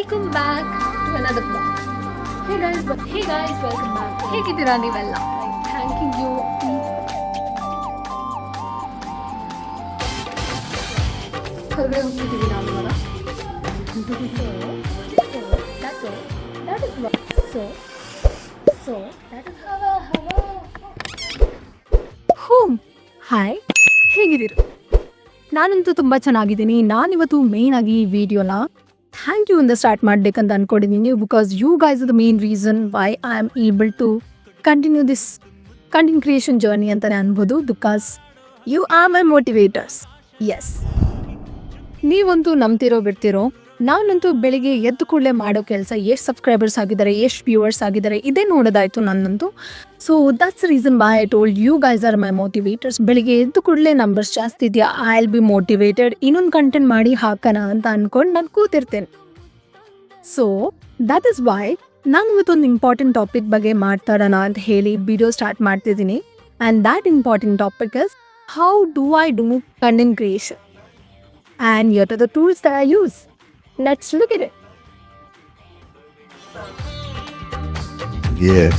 Welcome back to another vlog. Hey guys, welcome back. ಹೇಗಿದ್ದೀರಾ ನೀವೆಲ್ಲ? Thanking you. ಹೊರಗಡೆ ಹೋಗ್ತಿದ್ದೀವಿ ನಾವು ಇವಾಗ. That is what. So that is how. Hi, ಹೇಗಿದ್ದೀರಿ? ನಾನಂತೂ ತುಂಬ ಚೆನ್ನಾಗಿದ್ದೀನಿ. ನಾನಿವತ್ತು ಮೇಯ್ನಾಗಿ ಈ ವಿಡಿಯೋನ ಥ್ಯಾಂಕ್ ಯು ಇಂದ ಸ್ಟಾರ್ಟ್ ಮಾಡಬೇಕಂತ ಅಂದ್ಕೊಂಡಿದ್ದೀನಿ. Because you guys the main reason why I am able to continue this content creation journey ಅಂತಲೇ ಅನ್ಬೋದು. Because you are my motivators. Yes, ನೀವಂತೂ ನಂಬ್ತಿರೋ ಬಿಡ್ತಿರೋ, ನಾನಂತೂ ಬೆಳಿಗ್ಗೆ ಎದ್ದು ಕೂಡಲೇ ಮಾಡೋ ಕೆಲಸ ಎಷ್ಟು ಸಬ್ಸ್ಕ್ರೈಬರ್ಸ್ ಆಗಿದ್ದಾರೆ, ಎಷ್ಟು ವ್ಯೂವರ್ಸ್ ಆಗಿದ್ದಾರೆ, ಇದೇ ನೋಡೋದಾಯಿತು ನನ್ನಂತೂ. So that's reason why I told you guys are my motivators. ಬೆಳಿಗ್ಗೆ ಎದ್ದು ಕೂಡಲೇ ನಂಬರ್ಸ್ ಜಾಸ್ತಿ ಇದೆಯಾ, ಐ ವಿಲ್ ಬಿ ಮೋಟಿವೇಟೆಡ್, ಇನ್ನೊಂದು ಕಂಟೆಂಟ್ ಮಾಡಿ ಹಾಕೋಣ ಅಂತ ಅಂದ್ಕೊಂಡು ನಾನು ಕೂತಿರ್ತೇನೆ. ಸೊ ದಟ್ ಇಸ್ ವೈ ನಾನು ಇವತ್ತೊಂದು ಇಂಪಾರ್ಟೆಂಟ್ ಟಾಪಿಕ್ ಬಗ್ಗೆ ಮಾತಾಡೋಣ ಅಂತ ಹೇಳಿ ವಿಡಿಯೋ ಸ್ಟಾರ್ಟ್ ಮಾಡ್ತಿದ್ದೀನಿ. And that important topic is how do I do content creation and what are the tools that I use. Let's look at it. Yeah.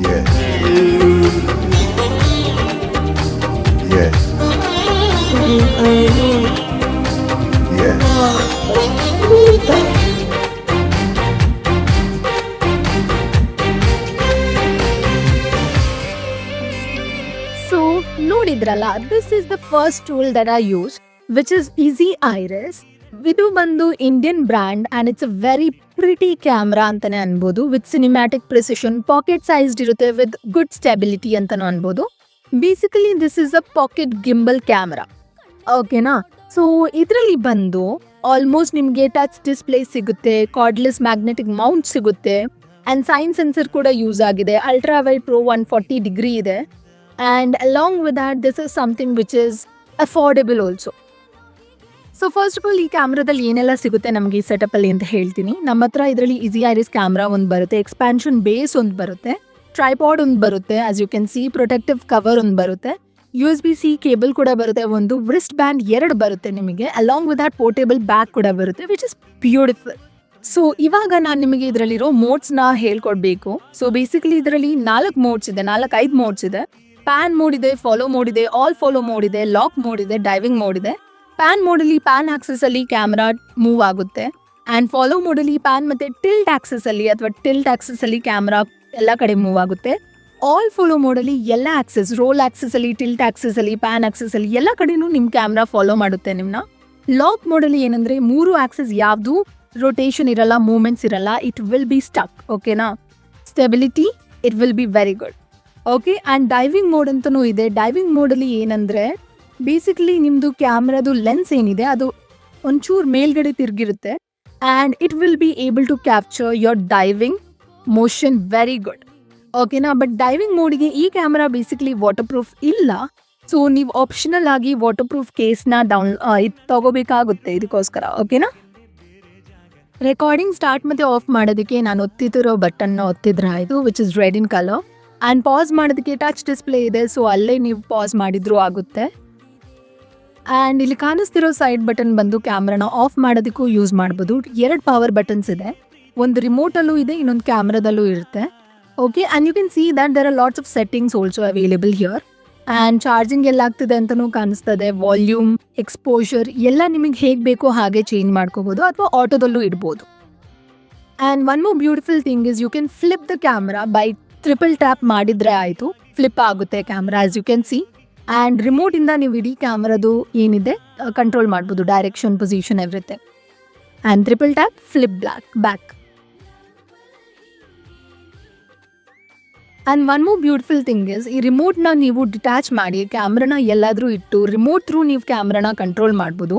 Yeah. Yeah. Yeah. So ನೋಡಿದ್ರಲ್ಲ, this is the first tool that I use, which is Easy Iris. ಇದು ಬಂದು Indian brand and it's a very pretty camera ಅಂತಲೇ ಅನ್ಬೋದು. With cinematic precision, pocket sized ಇರುತ್ತೆ, with good stability ಅಂತಲೂ ಅನ್ಬೋದು. Basically this is a pocket gimbal camera, ಓಕೆನಾ. So ಇದರಲ್ಲಿ ಬಂದು ಆಲ್ಮೋಸ್ಟ್ ನಿಮಗೆ ಟಚ್ ಡಿಸ್ಪ್ಲೇ ಸಿಗುತ್ತೆ, ಕಾರ್ಡ್ಲೆಸ್ ಮ್ಯಾಗ್ನೆಟಿಕ್ ಮೌಂಟ್ ಸಿಗುತ್ತೆ, ಆ್ಯಂಡ್ ಸೈನ್ ಸೆನ್ಸರ್ ಕೂಡ ಯೂಸ್ ಆಗಿದೆ. ಅಲ್ಟ್ರಾ ವೈಡ್ ಪ್ರೋ 140 ಡಿಗ್ರಿ ಇದೆ. And along with that this is something which is affordable also. So first of all ಈ ಕ್ಯಾಮ್ರಾದಲ್ಲಿ ಏನೆಲ್ಲ ಸಿಗುತ್ತೆ ನಮಗೆ ಈ ಸೆಟಪಲ್ಲಿ ಅಂತ ಹೇಳ್ತೀನಿ. ನಮ್ಮ ಹತ್ರ ಇದರಲ್ಲಿ ಈಸಿ ಐರಿಸ್ ಕ್ಯಾಮ್ರಾ ಒಂದು ಬರುತ್ತೆ, ಎಕ್ಸ್ಪ್ಯಾನ್ಷನ್ ಬೇಸ್ ಒಂದು ಬರುತ್ತೆ, ಟ್ರೈಪಾಡ್ ಒಂದು ಬರುತ್ತೆ, as you can see, protective cover ಒಂದು ಬರುತ್ತೆ, USB-C ಕೇಬಲ್ ಕೂಡ ಬರುತ್ತೆ, ಒಂದು ವ್ರಿಸ್ಟ್ ಬ್ಯಾಂಡ್ 2 ಬರುತ್ತೆ ನಿಮಗೆ, along with that portable bag ಕೂಡ ಬರುತ್ತೆ, ವಿಚ್ ಇಸ್ ಬ್ಯೂಟಿಫುಲ್. ಸೊ ಇವಾಗ ನಾನು ನಿಮಗೆ ಇದರಲ್ಲಿರೋ ಮೋಡ್ಸ್ನ ಹೇಳ್ಕೊಡ್ಬೇಕು. ಸೊ ಬೇಸಿಕಲಿ ಇದರಲ್ಲಿ 4 ಮೋಡ್ಸ್ ಇದೆ, 4-5 ಮೋಡ್ಸ್ ಇದೆ. ಪ್ಯಾನ್ ಮೋಡ್ ಇದೆ, ಫಾಲೋ ಮೋಡ್ ಇದೆ, ಆಲ್ ಫಾಲೋ ಮೋಡ್ ಇದೆ, ಲಾಕ್ ಮೋಡ್ ಇದೆ, ಡೈವಿಂಗ್ ಮೋಡ್ ಇದೆ. ಪ್ಯಾನ್ ಮೋಡಲ್ಲಿ ಪ್ಯಾನ್ ಆಕ್ಸೆಸಲ್ಲಿ ಕ್ಯಾಮ್ರಾ ಮೂವ್ ಆಗುತ್ತೆ, ಆ್ಯಂಡ್ ಫಾಲೋ ಮೋಡಲ್ಲಿ ಪ್ಯಾನ್ ಮತ್ತು ಟಿಲ್ಟ್ ಆಕ್ಸೆಸಲ್ಲಿ ಅಥವಾ ಟಿಲ್ಟ್ ಆಕ್ಸೆಸಲ್ಲಿ ಕ್ಯಾಮ್ರಾ ಎಲ್ಲ ಕಡೆ ಮೂವ್ ಆಗುತ್ತೆ. ಆಲ್ ಫಾಲೋ ಮೋಡಲ್ಲಿ ಎಲ್ಲ ಆಕ್ಸೆಸ್, ರೋಲ್ ಆಕ್ಸೆಸಲ್ಲಿ, ಟಿಲ್ಟ್ ಆಕ್ಸೆಸಲ್ಲಿ, ಪ್ಯಾನ್ ಆಕ್ಸೆಸಲ್ಲಿ ಎಲ್ಲ ಕಡೆನೂ ನಿಮ್ಮ ಕ್ಯಾಮ್ರಾ ಫಾಲೋ ಮಾಡುತ್ತೆ ನಿಮ್ಮನ್ನ. ಲಾಕ್ ಮೋಡಲ್ಲಿ ಏನಂದರೆ 3 ಆಕ್ಸೆಸ್ ಯಾವುದು ರೊಟೇಷನ್ ಇರಲ್ಲ, ಮೂಮೆಂಟ್ಸ್ ಇರಲ್ಲ, ಇಟ್ ವಿಲ್ ಬಿ ಸ್ಟಕ್, ಓಕೆನಾ. Stability, it will be very good, okay. And diving mode ಅಂತಲೂ ಇದೆ. ಡೈವಿಂಗ್ ಮೋಡಲ್ಲಿ ಏನಂದರೆ ಬೇಸಿಕಲಿ ನಿಮ್ಮದು ಕ್ಯಾಮ್ರಾದು ಲೆನ್ಸ್ ಏನಿದೆ ಅದು ಒಂಚೂರು ಮೇಲ್ಗಡೆ ತಿರುಗಿರುತ್ತೆ, and it will be able to capture your diving motion very good, ಓಕೆನಾ. ಬಟ್ ಡೈವಿಂಗ್ ಮೋಡಿಗೆ ಈ ಕ್ಯಾಮ್ರಾ ಬೇಸಿಕಲಿ ವಾಟರ್ ಪ್ರೂಫ್ ಇಲ್ಲ. ಸೊ ನೀವು ಆಪ್ಷನಲ್ ಆಗಿ ವಾಟರ್ ಪ್ರೂಫ್ ಕೇಸ್ನ ಇದು ತಗೋಬೇಕಾಗುತ್ತೆ ಇದಕ್ಕೋಸ್ಕರ, ಓಕೆನಾ. ರೆಕಾರ್ಡಿಂಗ್ ಸ್ಟಾರ್ಟ್ ಮತ್ತು ಆಫ್ ಮಾಡೋದಕ್ಕೆ ನಾನು ಒತ್ತಿರೋ ಬಟನ್ನ ಒತ್ತಿದ್ರೆ ಆಯಿತು, which is red in colour. And pass ಮಾಡೋದಕ್ಕೆ ಟಚ್ ಡಿಸ್ಪ್ಲೇ ಇದೆ, ಸೊ ಅಲ್ಲೇ ನೀವು ಪಾಸ್ ಮಾಡಿದ್ರೂ ಆಗುತ್ತೆ. ಆ್ಯಂಡ್ ಇಲ್ಲಿ ಕಾಣಿಸ್ತಿರೋ ಸೈಡ್ ಬಟನ್ ಬಂದು ಕ್ಯಾಮ್ರಾನ ಆಫ್ ಮಾಡೋದಕ್ಕೂ ಯೂಸ್ ಮಾಡ್ಬೋದು. 2 ಪವರ್ ಬಟನ್ಸ್ ಇದೆ, ಒಂದು ರಿಮೋಟಲ್ಲೂ ಇದೆ, ಇನ್ನೊಂದು ಕ್ಯಾಮ್ರಾದಲ್ಲೂ ಇರುತ್ತೆ, okay. And you can see that there are lots of settings also available here. And charging ಎಲ್ಲ ಆಗ್ತಿದೆ ಅಂತಲೂ ಕಾಣಿಸ್ತದೆ. ವಾಲ್ಯೂಮ್, ಎಕ್ಸ್ಪೋಜರ್ ಎಲ್ಲ ನಿಮಗೆ ಹೇಗೆ ಬೇಕೋ ಹಾಗೆ ಚೇಂಜ್ ಮಾಡ್ಕೋಬೋದು, ಅಥವಾ ಆಟೋದಲ್ಲೂ ಇಡ್ಬೋದು. And one more beautiful thing is you can flip the camera by triple tap ಮಾಡಿದರೆ ಆಯಿತು, ಫ್ಲಿಪ್ ಆಗುತ್ತೆ camera, as you can see. And ರಿಮೋಟಿಂದ ನೀವು ಇಡೀ ಕ್ಯಾಮ್ರಾದು ಏನಿದೆ ಕಂಟ್ರೋಲ್ ಮಾಡ್ಬೋದು, direction, position, everything. And triple tap, flip back. And one more beautiful thing is ಈ ರಿಮೋಟ್ನ ನೀವು ಡಿಟ್ಯಾಚ್ ಮಾಡಿ ಕ್ಯಾಮ್ರಾನ ಎಲ್ಲಾದರೂ ಇಟ್ಟು ರಿಮೋಟ್ ಥ್ರೂ ನೀವು ಕ್ಯಾಮ್ರಾನ ಕಂಟ್ರೋಲ್ ಮಾಡ್ಬೋದು.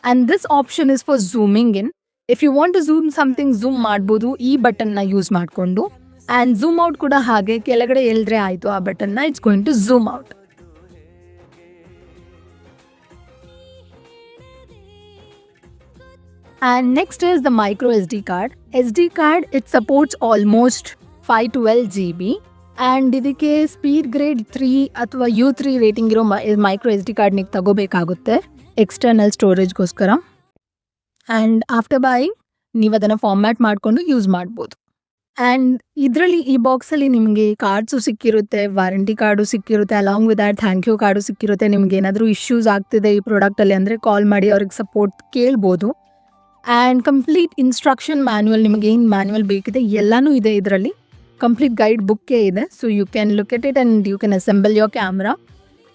And this option is for zooming in. If you want to zoom something zoom ಮಾಡ್ಬೋದು ಈ ಬಟನ್ನ ಯೂಸ್ ಮಾಡಿಕೊಂಡು. ಆ್ಯಂಡ್ ಝೂಮ್ ಔಟ್ ಕೂಡ ಹಾಗೆ ಕೆಳಗಡೆ ಎಳೆದ್ರೆ ಆಯಿತು ಆ ಬಟನ್ನ, it's going to zoom out. And next is the micro SD card. SD card, it supports almost 512 GB. And ಇದಕ್ಕೆ ಸ್ಪೀಡ್ ಗ್ರೇಡ್ 3 ಅಥವಾ U3 ರೇಟಿಂಗ್ ಇರೋ ಮೈಕ್ರೋ SD ಕಾರ್ಡ್ ನೀವು ತಗೋಬೇಕಾಗುತ್ತೆ ಎಕ್ಸ್ಟರ್ನಲ್ ಸ್ಟೋರೇಜ್ಗೋಸ್ಕರ. ಆ್ಯಂಡ್ ಆಫ್ಟರ್ ಬಾಯಿಂಗ್ ನೀವು ಅದನ್ನು ಫಾರ್ಮ್ಯಾಟ್ ಮಾಡಿಕೊಂಡು use ಮಾಡ್ಬೋದು. And ಇದರಲ್ಲಿ ಈ ಬಾಕ್ಸಲ್ಲಿ ನಿಮಗೆ ಕಾರ್ಡ್ಸು ಸಿಕ್ಕಿರುತ್ತೆ, ವಾರಂಟಿ ಕಾರ್ಡು ಸಿಕ್ಕಿರುತ್ತೆ, along with that thank you card ಸಿಕ್ಕಿರುತ್ತೆ. ನಿಮ್ಗೆ ಏನಾದರೂ ಇಶ್ಯೂಸ್ ಆಗ್ತಿದೆ ಈ ಪ್ರಾಡಕ್ಟಲ್ಲಿ ಅಂದರೆ ಕಾಲ್ ಮಾಡಿ ಅವ್ರಿಗೆ ಸಪೋರ್ಟ್ ಕೇಳ್ಬೋದು. ಆ್ಯಂಡ್ ಕಂಪ್ಲೀಟ್ ಇನ್ಸ್ಟ್ರಕ್ಷನ್ ಮ್ಯಾನ್ಯುವಲ್, ನಿಮಗೆ ಏನು ಮ್ಯಾನ್ಯುವಲ್ ಬೇಕಿದೆ ಎಲ್ಲನೂ ಇದೆ ಇದರಲ್ಲಿ. ಕಂಪ್ಲೀಟ್ ಗೈಡ್ ಬುಕ್ಕೇ ಇದೆ. So you can look at it and you can assemble your camera.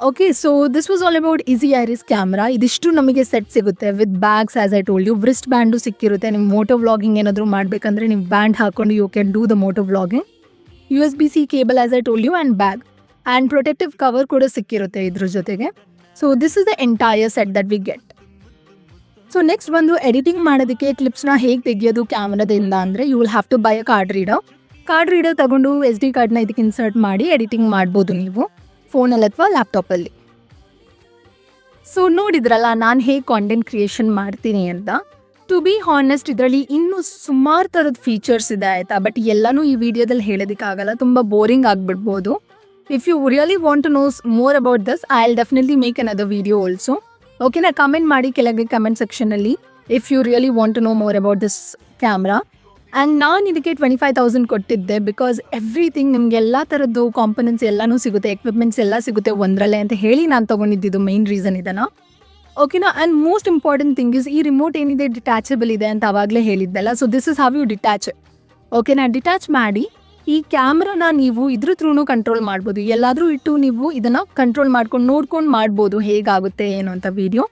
Okay, so this was all about easy Iris camera. ಇದಿಷ್ಟು ನಮಗೆ ಸೆಟ್ ಸಿಗುತ್ತೆ with bags, as I told you. Wrist band ಸಿಕ್ಕಿರುತ್ತೆ. ನಿಮ್ಮ moto vlogging ಏನಾದರೂ ಮಾಡಬೇಕಂದ್ರೆ ನೀವು band ಹಾಕೊಂಡು you can do the moto vlogging. USB-C cable, as I told you, and bag and protective cover ಕೂಡ ಸಿಕ್ಕಿರುತ್ತೆ ಇದ್ರ ಜೊತೆಗೆ. So this is the entire set that we get. So next ಬಂದು editing ಮಾಡೋದಕ್ಕೆ ಕ್ಲಿಪ್ಸ್ನ ಹೇಗೆ ತೆಗಿಯೋದು ಕ್ಯಾಮ್ರಾದಿಂದ ಅಂದರೆ you will have to buy a card reader ತಗೊಂಡು SD ಕಾರ್ಡ್ನ ಇದಕ್ಕೆ ಇನ್ಸರ್ಟ್ ಮಾಡಿ ಎಡಿಟಿಂಗ್ ಮಾಡ್ಬೋದು ನೀವು ಫೋನಲ್ಲಿ ಅಥವಾ ಲ್ಯಾಪ್ಟಾಪಲ್ಲಿ. ಸೊ ನೋಡಿದ್ರಲ್ಲ ನಾನು ಹೇಗೆ ಕಾಂಟೆಂಟ್ ಕ್ರಿಯೇಷನ್ ಮಾಡ್ತೀನಿ ಅಂತ. ಟು ಬಿ ಹಾನೆಸ್ಟ್ ಇದರಲ್ಲಿ ಇನ್ನೂ ಸುಮಾರು ಥರದ ಫೀಚರ್ಸ್ ಇದೆ ಆಯಿತಾ, ಬಟ್ ಎಲ್ಲನೂ ಈ ವಿಡಿಯೋದಲ್ಲಿ ಹೇಳೋದಕ್ಕಾಗಲ್ಲ, ತುಂಬ ಬೋರಿಂಗ್ ಆಗಿಬಿಡ್ಬೋದು. If you really want to knows more about this, I will definitely make another video also. ಓಕೆನಾ, ಕಮೆಂಟ್ ಮಾಡಿ ಕೆಳಗೆ ಕಮೆಂಟ್ ಸೆಕ್ಷನಲ್ಲಿ if you really want to know more about this camera. And ನಾನು ಇದಕ್ಕೆ 25,000 ಕೊಟ್ಟಿದ್ದೆ ಬಿಕಾಸ್ ಎವ್ರಿಥಿಂಗ್ ನಿಮ್ಗೆ ಎಲ್ಲ ಥರದ್ದು ಕಾಂಪೊನೆಂಟ್ಸ್ ಎಲ್ಲನೂ ಸಿಗುತ್ತೆ, ಎಕ್ವಿಪ್ಮೆಂಟ್ಸ್ ಎಲ್ಲ ಸಿಗುತ್ತೆ ಒಂದರಲ್ಲೇ ಅಂತ ಹೇಳಿ ನಾನು ತೊಗೊಂಡಿದ್ದು ಮೈನ್ ರೀಸನ್ ಇದನ್ನು. ಓಕೆನಾ, and most important thing is ಈ ರಿಮೋಟ್ ಏನಿದೆ ಡಿಟ್ಯಾಚಬಲ್ ಇದೆ ಅಂತ ಆವಾಗಲೇ ಹೇಳಿದ್ದೆಲ್ಲ. So this is how you detach. ಓಕೆನಾ, ಡಿಟ್ಯಾಚ್ ಮಾಡಿ ಈ ಕ್ಯಾಮ್ರಾನ ನೀವು ಇದ್ರ ಥ್ರೂನು ಕಂಟ್ರೋಲ್ ಮಾಡ್ಬೋದು. ಎಲ್ಲಾದರೂ ಇಟ್ಟು ನೀವು ಇದನ್ನು ಕಂಟ್ರೋಲ್ ಮಾಡ್ಕೊಂಡು ನೋಡ್ಕೊಂಡು ಮಾಡ್ಬೋದು ಹೇಗಾಗುತ್ತೆ ಏನು ಅಂತ ವೀಡಿಯೋ.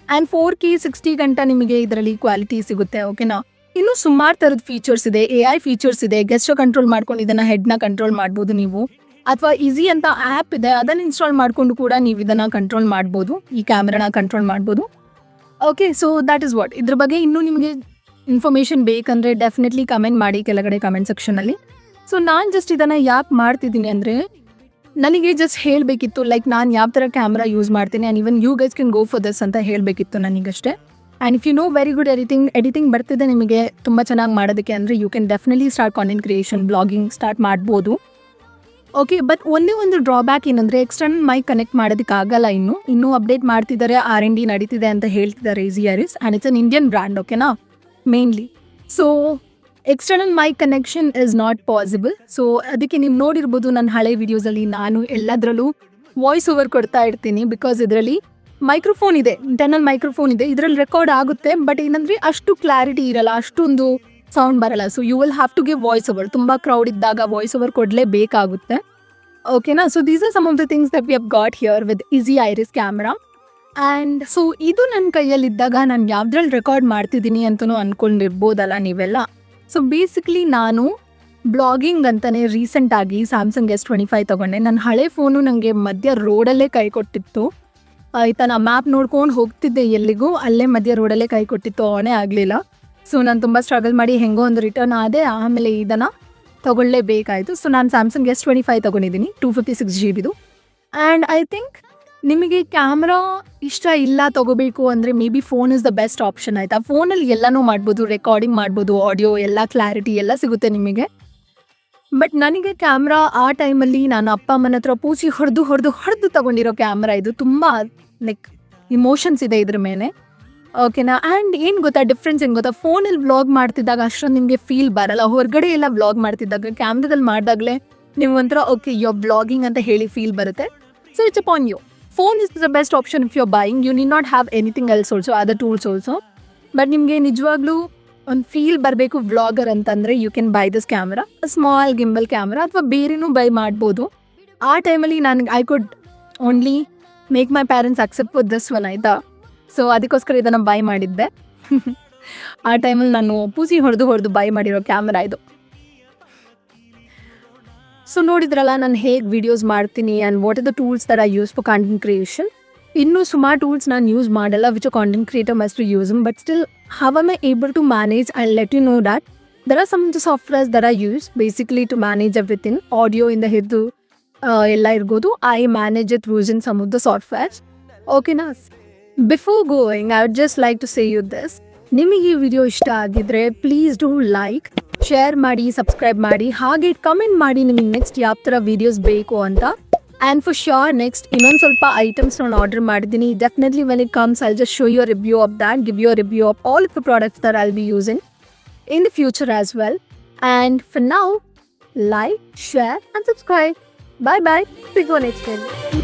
ಆ್ಯಂಡ್ 4K 60 ಗಂಟ ನಿಮಗೆ ಇದರಲ್ಲಿ ಕ್ವಾಲಿಟಿ ಸಿಗುತ್ತೆ. ಓಕೆನಾ, ಇನ್ನೂ ಸುಮಾರು ಥರದ ಫೀಚರ್ಸ್ ಇದೆ, AI ಫೀಚರ್ಸ್ ಇದೆ. ಗೆಸ್ಟರ್ ಕಂಟ್ರೋಲ್ ಮಾಡ್ಕೊಂಡು ಇದನ್ನು ಹೆಡ್ನ ಕಂಟ್ರೋಲ್ ಮಾಡ್ಬೋದು ನೀವು, ಅಥವಾ ಈಸಿ ಅಂತ ಆ್ಯಪ್ ಇದೆ ಅದನ್ನು ಇನ್ಸ್ಟಾಲ್ ಮಾಡಿಕೊಂಡು ಕೂಡ ನೀವು ಇದನ್ನು ಕಂಟ್ರೋಲ್ ಮಾಡ್ಬೋದು, ಈ ಕ್ಯಾಮ್ರಾನ ಕಂಟ್ರೋಲ್ ಮಾಡ್ಬೋದು. Okay, so that is what. ಇದ್ರ ಬಗ್ಗೆ ಇನ್ನೂ ನಿಮಗೆ ಇನ್ಫಾರ್ಮೇಷನ್ ಬೇಕಂದರೆ ಡೆಫಿನೆಟ್ಲಿ ಕಮೆಂಟ್ ಮಾಡಿ ಕೆಳಗಡೆ ಕಮೆಂಟ್ ಸೆಕ್ಷನಲ್ಲಿ. ಸೊ ನಾನು ಜಸ್ಟ್ ಇದನ್ನು ಯಾಕೆ ಮಾಡ್ತಿದ್ದೀನಿ ಅಂದರೆ ನನಗೆ ಜಸ್ಟ್ ಹೇಳಬೇಕಿತ್ತು, ಲೈಕ್ ನಾನು ಯಾವ ಥರ ಕ್ಯಾಮ್ರಾ ಯೂಸ್ ಮಾಡ್ತೀನಿ and even you guys can go for this ಅಂತ ಹೇಳಬೇಕಿತ್ತು ನನಗಷ್ಟೇ. And if you know very good editing ಬರ್ತಿದೆ ನಿಮಗೆ ತುಂಬ ಚೆನ್ನಾಗಿ ಮಾಡೋದಕ್ಕೆ ಅಂದರೆ you can definitely start content creation, blogging start ಮಾಡ್ಬೋದು. ಓಕೆ, ಬಟ್ ಒಂದೇ ಒಂದು ಡ್ರಾಬ್ಯಾಕ್ ಏನಂದರೆ ಎಕ್ಸ್ಟರ್ನಲ್ ಮೈಕ್ ಕನೆಕ್ಟ್ ಮಾಡೋದಕ್ಕಾಗಲ್ಲ. ಇನ್ನೂ ಅಪ್ಡೇಟ್ ಮಾಡ್ತಿದ್ದಾರೆ, R&D ನಡೀತಿದೆ ಅಂತ ಹೇಳ್ತಿದ್ದಾರೆ easy Iris. And it's an Indian brand, ಓಕೆನಾ, mainly. So external mic connection is not possible. So ಅದಕ್ಕೆ ನೀವು ನೋಡಿರ್ಬೋದು ನನ್ನ ಹಳೆ ವೀಡಿಯೋಸಲ್ಲಿ ನಾನು ಎಲ್ಲದರಲ್ಲೂ ವಾಯ್ಸ್ ಓವರ್ ಕೊಡ್ತಾ ಇರ್ತೀನಿ ಬಿಕಾಸ್ ಇದರಲ್ಲಿ ಮೈಕ್ರೋಫೋನ್ ಇದೆ, ಇಂಟರ್ನಲ್ ಮೈಕ್ರೋಫೋನ್ ಇದೆ, ಇದರಲ್ಲಿ ರೆಕಾರ್ಡ್ ಆಗುತ್ತೆ. ಬಟ್ ಏನಂದರೆ ಅಷ್ಟು ಕ್ಲಾರಿಟಿ ಇರಲ್ಲ, ಅಷ್ಟೊಂದು ಸೌಂಡ್ ಬರಲ್ಲ. So you will have to give voice over. ತುಂಬ ಕ್ರೌಡ್ ಇದ್ದಾಗ ವಾಯ್ಸ್ ಓವರ್ ಕೊಡಲೇಬೇಕಾಗುತ್ತೆ. ಓಕೆನಾ, so these are some of the things that we have got here with Easy Iris camera. And so ಇದು ನನ್ನ ಕೈಯಲ್ಲಿದ್ದಾಗ ನಾನು ಯಾವುದ್ರಲ್ಲಿ ರೆಕಾರ್ಡ್ ಮಾಡ್ತಿದ್ದೀನಿ ಅಂತಲೂ ಅಂದ್ಕೊಂಡಿರ್ಬೋದಲ್ಲ ನೀವೆಲ್ಲ. ಸೊ ಬೇಸಿಕ್ಲಿ ನಾನು ಬ್ಲಾಗಿಂಗ್ ಅಂತಲೇ ರೀಸೆಂಟಾಗಿ ಸ್ಯಾಮ್ಸಂಗ್ S25 ತೊಗೊಂಡೆ. ನನ್ನ ಹಳೆ ಫೋನು ನನಗೆ ಮಧ್ಯ ರೋಡಲ್ಲೇ ಕೈ ಕೊಟ್ಟಿತ್ತು ಆಯಿತಾ. ನಾನು ಮ್ಯಾಪ್ ನೋಡ್ಕೊಂಡು ಹೋಗ್ತಿದ್ದೆ ಎಲ್ಲಿಗೂ, ಅಲ್ಲೇ ಮಧ್ಯ ರೋಡಲ್ಲೇ ಕೈ ಕೊಟ್ಟಿತ್ತು, ಆನೇ ಆಗಲಿಲ್ಲ. ಸೊ ನಾನು ತುಂಬ ಸ್ಟ್ರಗಲ್ ಮಾಡಿ ಹೆಂಗೋ ಒಂದು ರಿಟರ್ನ್ ಆದೆ. ಆಮೇಲೆ ಇದನ್ನು ತೊಗೊಳ್ಳೇಬೇಕಾಯಿತು. ಸೊ ನಾನು ಸ್ಯಾಮ್ಸಂಗ್ S25 ತೊಗೊಂಡಿದ್ದೀನಿ, 256 GB. ಆ್ಯಂಡ್ ಐ ಥಿಂಕ್ ನಿಮಗೆ ಕ್ಯಾಮ್ರಾ ಇಷ್ಟ ಇಲ್ಲ ತೊಗೋಬೇಕು ಅಂದರೆ may be phone is the best option ಆಯಿತಾ. ಫೋನಲ್ಲಿ ಎಲ್ಲನೂ ಮಾಡ್ಬೋದು, ರೆಕಾರ್ಡಿಂಗ್ ಮಾಡ್ಬೋದು, ಆಡಿಯೋ ಎಲ್ಲ ಕ್ಲಾರಿಟಿ ಎಲ್ಲ ಸಿಗುತ್ತೆ ನಿಮಗೆ. ಬಟ್ ನನಗೆ ಕ್ಯಾಮ್ರಾ ಆ ಟೈಮಲ್ಲಿ ನಾನು ಅಪ್ಪ ಅಮ್ಮನ ಹತ್ರ ಪೂಸಿ ಹೊಡೆದು ತೊಗೊಂಡಿರೋ ಕ್ಯಾಮ್ರಾ ಇದು. ತುಂಬ ಲೈಕ್ ಇಮೋಷನ್ಸ್ ಇದೆ ಇದ್ರ ಮೇಲೆ, ಓಕೆನಾ. ಆ್ಯಂಡ್ ಏನು ಗೊತ್ತಾ ಡಿಫ್ರೆನ್ಸ್ ಏನು ಗೊತ್ತಾ, ಫೋನಲ್ಲಿ ವ್ಲಾಗ್ ಮಾಡ್ತಿದ್ದಾಗ ಅಷ್ಟೊಂದು ನಿಮಗೆ ಫೀಲ್ ಬರಲ್ಲ. ಹೊರಗಡೆ ಎಲ್ಲ ವ್ಲಾಗ್ ಮಾಡ್ತಿದ್ದಾಗ ಕ್ಯಾಮ್ರಾದಲ್ಲಿ ಮಾಡಿದಾಗಲೇ ನೀವು ಒಂಥರ ಓಕೆ ಯೋ ವ್ಲಾಗಿಂಗ್ ಅಂತ ಹೇಳಿ ಫೀಲ್ ಬರುತ್ತೆ. So it's upon you. Phone is the best option if you are buying. You need not have anything else also, other tools also. But ನಿಮಗೆ ನಿಜವಾಗ್ಲೂ ಒಂದು ಫೀಲ್ ಬರಬೇಕು ವ್ಲಾಗರ್ ಅಂತಂದರೆ you can buy this camera, small gimbal camera, ಅಥವಾ ಬೇರೆನೂ buy ಮಾಡ್ಬೋದು. ಆ ಟೈಮಲ್ಲಿ I could only make my parents accept with this one ಆಯಿತಾ. ಸೊ ಅದಕ್ಕೋಸ್ಕರ ಇದನ್ನು ಬೈ ಮಾಡಿದ್ದೆ. ಆ ಟೈಮಲ್ಲಿ ನಾನು ಪೂಸಿ ಹೊಡೆದು ಬೈ ಮಾಡಿರೋ ಕ್ಯಾಮ್ರಾ ಇದು. ಸೊ ನೋಡಿದ್ರಲ್ಲ ನಾನು ಹೇಗೆ ವೀಡಿಯೋಸ್ ಮಾಡ್ತೀನಿ and what are the tools that I use for content creation. ಇನ್ನೂ ಸುಮಾರು ಟೂಲ್ಸ್ ನಾನು ಯೂಸ್ ಮಾಡಲ್ಲ which a content creator must to use, but still how am I able to manage. I let you know that there are some the softwares that I use basically to manage everything. ಆಡಿಯೋಯಿಂದ ಹಿಡಿದು ಎಲ್ಲ ಇರ್ಬೋದು. I manage it using some of the softwares, ಓಕೆನಾ. Before going I would just like to say you this. ನಿಮಗೆ ಈ video ಇಷ್ಟ ಆಗಿದ್ರೆ please do like, share ಮಾಡಿ, ಸಬ್ಸ್ಕ್ರೈಬ್ ಮಾಡಿ, ಹಾಗೆ ಕಮೆಂಟ್ ಮಾಡಿ ನಿಮಗೆ ನೆಕ್ಸ್ಟ್ ಯಾವ ಥರ ವೀಡಿಯೋಸ್ ಬೇಕು ಅಂತ. And for sure, next, ಇನ್ನೊಂದು ಸ್ವಲ್ಪ items ನಾನು ಆರ್ಡರ್ ಮಾಡಿದ್ದೀನಿ. Definitely when it comes, I'll just show you a review of that, give you a review of all of the products that I'll be using in the future as well. And for now, like, share and subscribe. Bye bye. See you next time.